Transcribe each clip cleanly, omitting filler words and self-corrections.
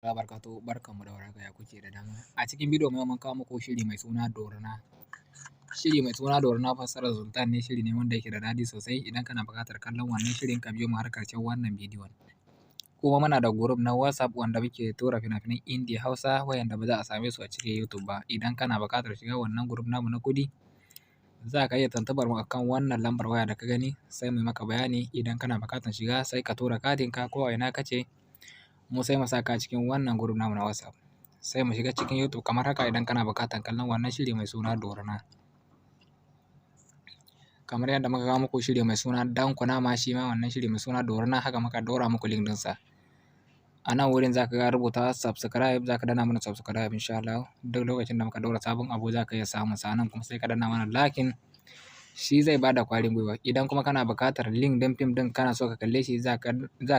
Barkatu barkanmu da warhaka ya kuke da dama. A cikin bidiyon yau mun kawo muku shiri mai suna Dorina. Shiri mai suna Dorina fassarar Sultan ne, shiri ne wanda yake da daɗi sosai. Idan kana buƙatar kallon wannan shirin ka biyo mu har ƙarshen wannan bidiyon. Kuma muna da group na WhatsApp wanda muke tura fina-finan Indiya Hausa wayanda ba za a same su a cikin YouTube ba. Idan kana buƙatar shiga wannan group namu na kuɗi, za ka iya tuntuɓar mu akan wannan lambar waya da ka gani sai mu maka bayani. Idan kana buƙatar shiga sai ka tura katinka ko a ina kace mu sai mu saka cikin wannan group namu na WhatsApp. Sai mu shiga cikin YouTube kamar haka idan kana buƙatar kallon wannan shiri mai suna Dorina. Kamar yadda muka kawo muku shiri mai suna Dan Kunama, shi ma wannan shiri mai suna Dorina haka muka ɗora muku link ɗinsa. A nan wurin za ka ga rubuta subscribe, za ka danna mana subscribe insha Allah. Duk lokacin da muka ɗora sabon abu za ka iya samun sa nan kuma sai ka danna mana like, shi zai bada ƙwarin gwiwa. Idan kuma kana buƙatar link ɗin fim ɗin kana so ka kalle shi za ka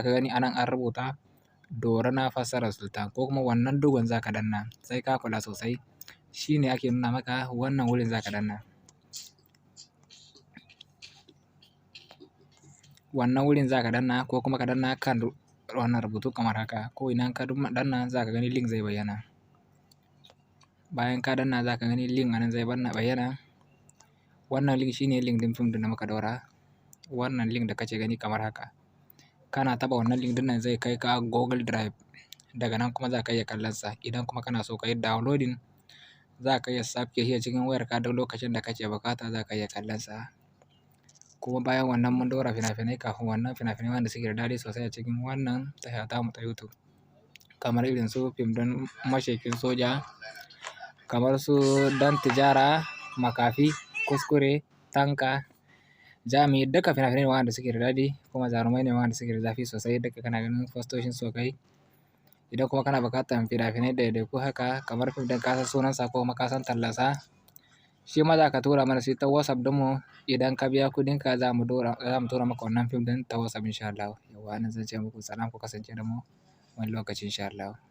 gani a nan an rubuta Dorina fassarar Sultan ko kuma wannan dogon za ka danna sai ka kula sosai. Shi ne ake nuna maka wannan wurin za ka danna. Wannan wurin za ka danna ko kuma ka danna kan wannan rubutu kamar haka, ko ina ka danna za ka gani link zai bayyana. Bayan ka danna za ka gani link anan zai bayyana. Wannan link shine link ɗin fim ɗin da muka ɗora. Wannan link da kake gani kamar haka. Kana taɓa wannan link ɗin nan zai kai ka Google Drive. Daga nan kuma za ka iya kallon sa. Idan kuma kana so ka yi downloading, za ka iya sauke shi a cikin wayarka duk lokacin da kake buƙata za ka iya kallon sa. Kuma bayan wannan mun ɗora fina-finai kafin wannan fina-finai wanda suke da daɗi sosai a cikin wannan tasha tamu ta YouTube. Kamar irin su fim ɗin Mashakin Soja, kamar su Dan Tijara, Makafi, Kuskure, Tanka, Jami, duka fina-finai wanda suke da daɗi kuma jarumai ne wanda suke da zafi sosai, duka kana ganin fastoshin su kai. Idan kuma kana buƙatar fina-finai daidaiku haka kamar fim ɗin ka san sunansa ko kuma ka san tallansa, shi ma za ka tura mana shi ta WhatsApp ɗinmu. Idan ka biya kuɗinka za mu tura maka wannan fim ɗin ta WhatsApp insha Allah. Yauwa nan zan ce muku salam, ku kasance da mu wani lokaci insha Allah.